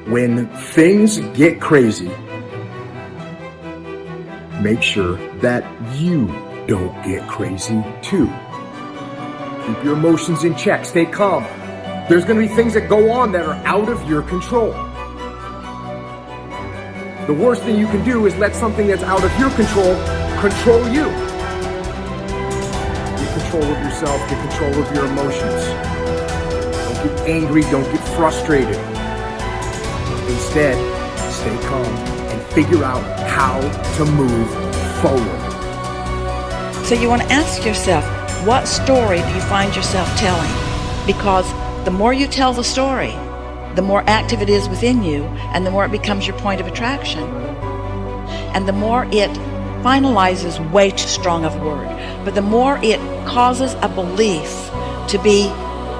When things get crazy, make sure that you don't get crazy too. Keep your emotions in check. Stay calm. There's going to be things that go on that are out of your control. The worst thing you can do is let something that's out of your control control you. Get control of yourself. Get control of your emotions. Don't get angry. Don't get frustrated. Instead, stay calm and figure out how to move forward. So you want to ask yourself, what story do you find yourself telling? Because the more you tell the story, the more active it is within you, and the more it becomes your point of attraction. And the more it finalizes, way too strong of a word, but the more it causes a belief to be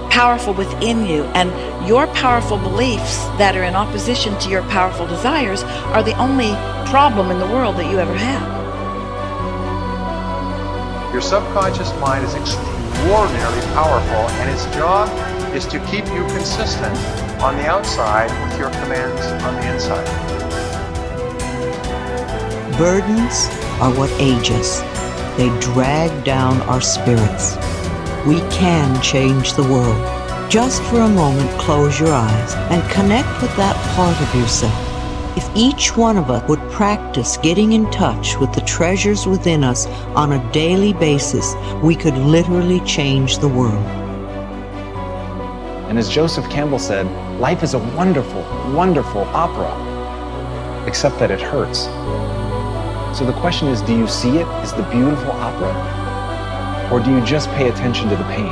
powerful within you, and your powerful beliefs that are in opposition to your powerful desires are the only problem in the world that you ever have. Your subconscious mind is extraordinarily powerful, and its job is to keep you consistent on the outside with your commands on the inside. Burdens are what age us. They drag down our spirits. We can change the world. Just for a moment, close your eyes and connect with that part of yourself. If each one of us would practice getting in touch with the treasures within us on a daily basis, we could literally change the world. And as Joseph Campbell said, life is a wonderful, wonderful opera, except that it hurts. So the question is, do you see it as the beautiful opera? Or do you just pay attention to the pain?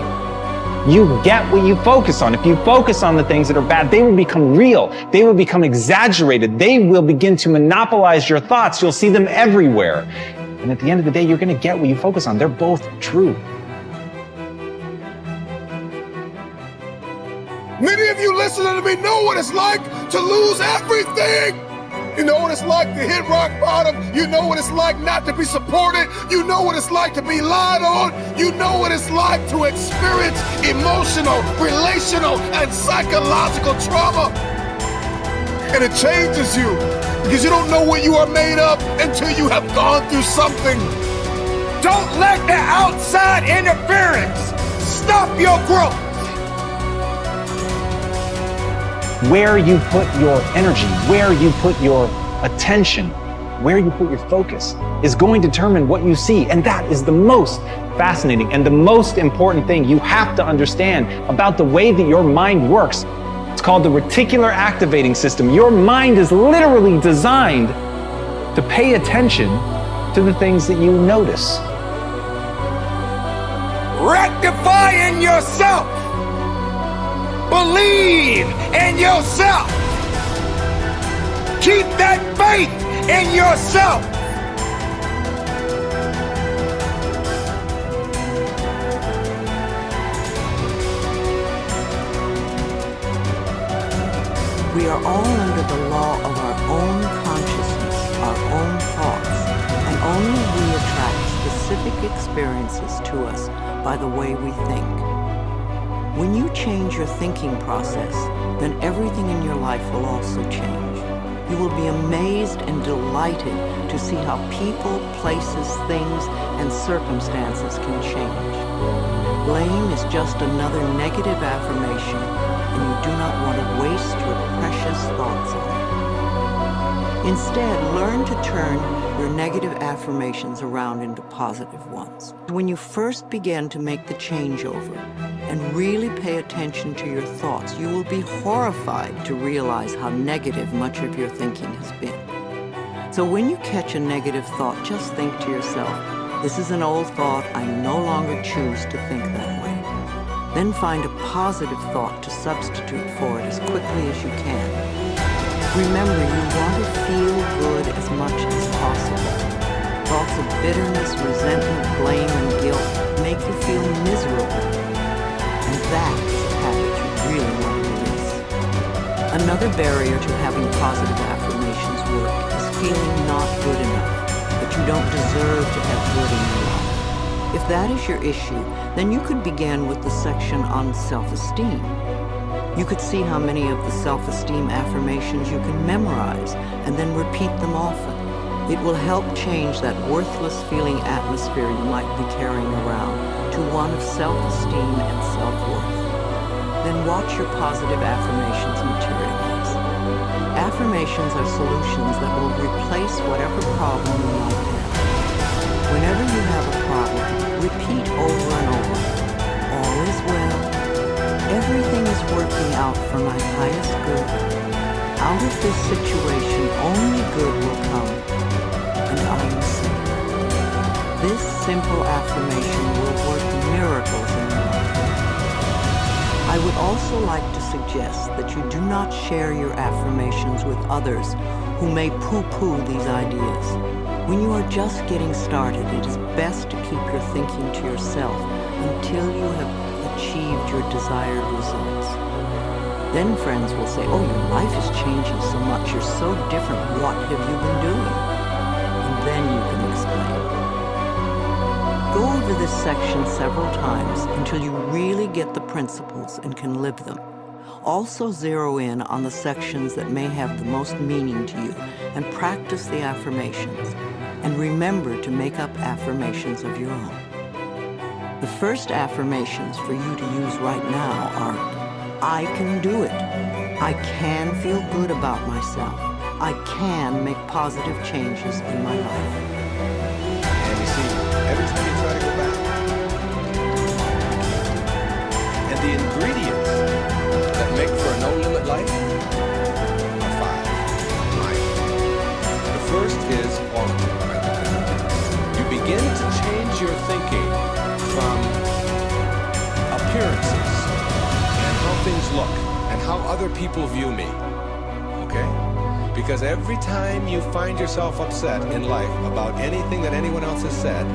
You get what you focus on. If you focus on the things that are bad, they will become real. They will become exaggerated. They will begin to monopolize your thoughts. You'll see them everywhere. And at the end of the day, you're going to get what you focus on. They're both true. Many of you listening to me know what it's like to lose everything. You know what it's like to hit rock bottom. You know what it's like not to be supported. You know what it's like to be lied on. You know what it's like to experience emotional, relational, and psychological trauma. And it changes you because you don't know what you are made of until you have gone through something. Don't let the outside interference stop your growth. Where you put your energy, where you put your attention, where you put your focus is going to determine what you see. And that is the most fascinating and the most important thing you have to understand about the way that your mind works. It's called the reticular activating system. Your mind is literally designed to pay attention to the things that you notice. Rectify in yourself. Believe in yourself. Keep that faith in yourself. We are all under the law of our own consciousness, our own thoughts, and only we attract specific experiences to us by the way we think. When you change your thinking process, then everything in your life will also change. You will be amazed and delighted to see how people, places, things, and circumstances can change. Blame is just another negative affirmation, and you do not want to waste your precious thoughts on it. Instead, learn to turn your negative affirmations around into positive ones. When you first begin to make the changeover and really pay attention to your thoughts, you will be horrified to realize how negative much of your thinking has been. So when you catch a negative thought, just think to yourself, this is an old thought, I no longer choose to think that way. Then find a positive thought to substitute for it as quickly as you can. Remember, you want to feel good as much as possible. Thoughts of bitterness, resentment, blame, and guilt make you feel miserable. And that is a habit you really want to release. Another barrier to having positive affirmations work is feeling not good enough, that you don't deserve to have good in your life. If that is your issue, then you could begin with the section on self-esteem. You could see how many of the self-esteem affirmations you can memorize and then repeat them often. It will help change that worthless feeling atmosphere you might be carrying around to one of self-esteem and self-worth. Then watch your positive affirmations materialize. Affirmations are solutions that will replace whatever problem you might have. Whenever you have a problem, repeat over and over, all is well. Everything is working out for my highest good. Out of this situation, only good will come, and I am safe. This simple affirmation will work miracles in your life. I would also like to suggest that you do not share your affirmations with others who may poo-poo these ideas. When you are just getting started, it is best to keep your thinking to yourself until you have achieved your desired results. Then friends will say, oh, your life is changing so much, you're so different, what have you been doing? And then you can explain. Go over this section several times until you really get the principles and can live them. Also zero in on the sections that may have the most meaning to you and practice the affirmations. And remember to make up affirmations of your own. The first affirmations for you to use right now are, I can do it. I can feel good about myself. I can make positive changes in my life. And you see, every time you try to go back, and the ingredients that make for a no-limit life are 5. Right. The first is quality. You begin to change your thinking from appearances and how things look and how other people view me. Okay? Because every time you find yourself upset in life about anything that anyone else has said,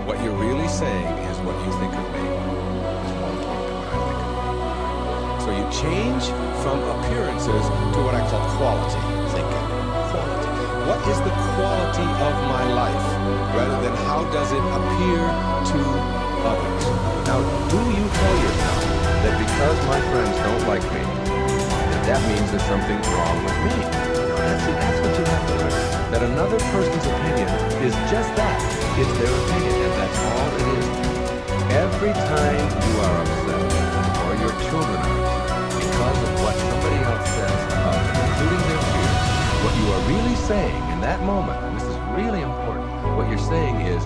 what you're really saying is what you think of me is more important than what I think of you. So you change from appearances to what I call quality thinking. Quality. What is the quality of my life rather than how does it appear to others? Now, do you tell yourself that because my friends don't like me, that means there's something wrong with me? That's what you have to learn. That another person's opinion is just that. It's their opinion, and that's all it is. Every time you are upset, or your children are upset, because of what somebody else says about them, including their fears, what you are really saying in that moment, and this is really important, what you're saying is,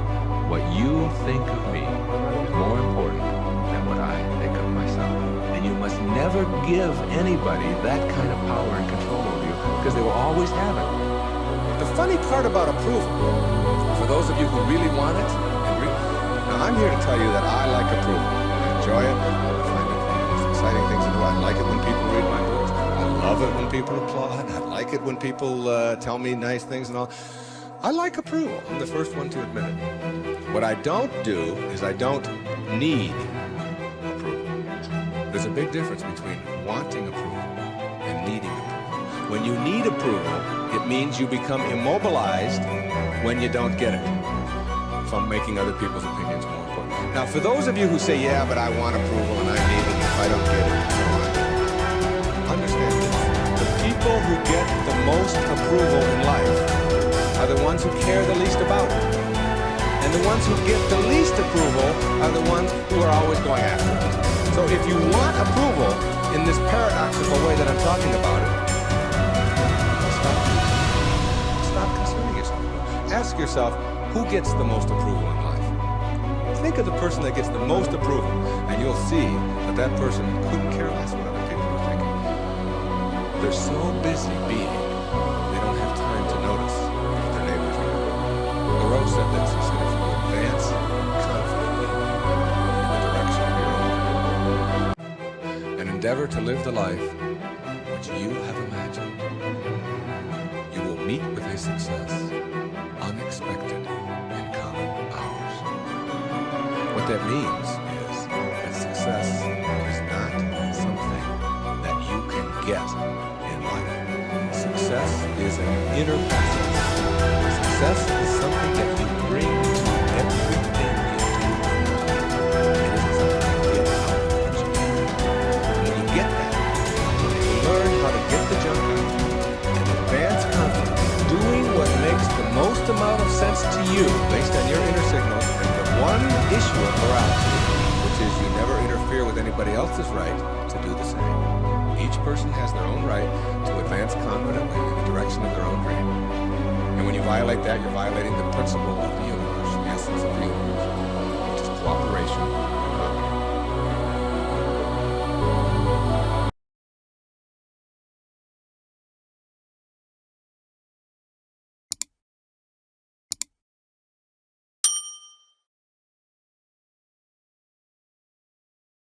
what you think of me is more important than what I think of myself. And you must never give anybody that kind of power and control over you, because they will always have it. The funny part about approval, for those of you who really want it, now I'm here to tell you that I like approval. I enjoy it. I find it one of the most exciting things in the world. I like it when people read my books. I love it when people applaud. I like it when people tell me nice things and all. I like approval. I'm the first one to admit it. What I don't do is I don't need approval. There's a big difference between wanting approval and needing approval. When you need approval, it means you become immobilized when you don't get it from making other people's opinions more important. Now, for those of you who say, yeah, but I want approval and I need it if I don't get it and so on, understand this. The people who get the most approval in life are the ones who care the least about it. And the ones who get the least approval are the ones who are always going after it. So if you want approval in this paradoxical way that I'm talking about it, stop concerning yourself. Ask yourself, who gets the most approval in life? Think of the person that gets the most approval, and you'll see that that person couldn't care less what other people are thinking. They're so busy being, they don't have time to notice what their neighbors are doing. Thoreau said this, he said, if you advance confidently in the direction of your own and endeavor to live the life which you have imagined, you will meet with a success unexpected in common hours. What that means is that success is not something that you can get in life. Success is an inner process. Success is something that you bring to everything you do. It isn't something you get out of what you do. And when you get that, sense to you based on your inner signals and the one issue of morality, which is you never interfere with anybody else's right to do the same. Each person has their own right to advance confidently in the direction of their own dream. And when you violate that, you're violating the principle of the universe, the essence of the universe, which is cooperation and